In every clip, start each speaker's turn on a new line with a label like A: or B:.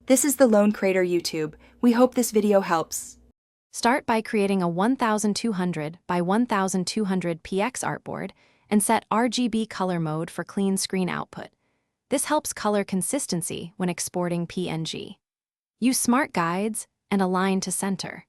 A: This is the Lone Creator YouTube. We hope this video helps.
B: Start by creating a 1200 by 1200 px artboard and set RGB color mode for clean screen output. This helps color consistency when exporting PNG. Use smart guides and align to center.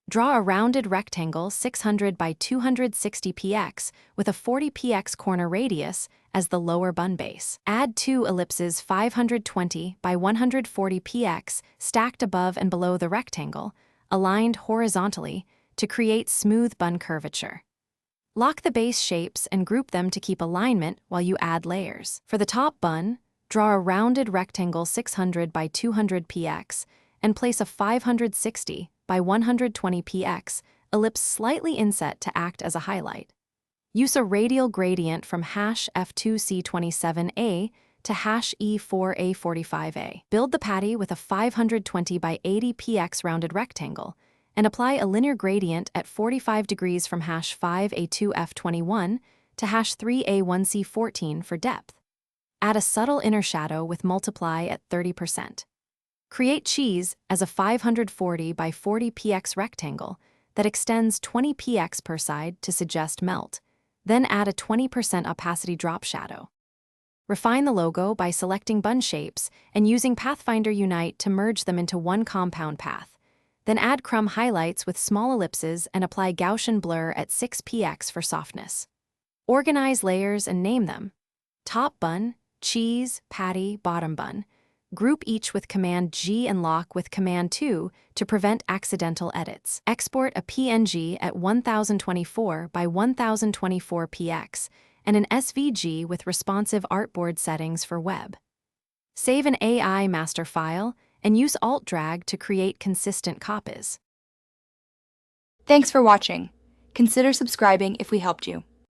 B: Draw a rounded rectangle 600 by 260 px with a 40 px corner radius as the lower bun base. Add two ellipses 520 by 140 px stacked above and below the rectangle, aligned horizontally to create smooth bun curvature. Lock the base shapes and group them to keep alignment while you add layers. For the top bun, draw a rounded rectangle 600 by 200 px and place a 560 by 120 px ellipse slightly inset to act as a highlight. Use a radial gradient from #F2C27A to #E4A45A. Build the patty with a 520 by 80 px rounded rectangle and apply a linear gradient at 45 degrees from #5A2F21 to #3A1C14 for depth. Add a subtle inner shadow with multiply at 30%. Create cheese as a 540 by 40 px rectangle that extends 20 px per side to suggest melt, then add a 20% opacity drop shadow. Refine the logo by selecting bun shapes and using Pathfinder Unite to merge them into one compound path. Then add crumb highlights with small ellipses and apply Gaussian blur at 6 px for softness. Organize layers and name them. Top bun, cheese, patty, bottom bun. Group each with Command G and lock with Command 2 to prevent accidental edits. Export a PNG at 1024 by 1024 px and an SVG with responsive artboard settings for web. Save an AI master file and use Alt-Drag to create consistent copies.
A: Thanks for watching. Consider subscribing if we helped you.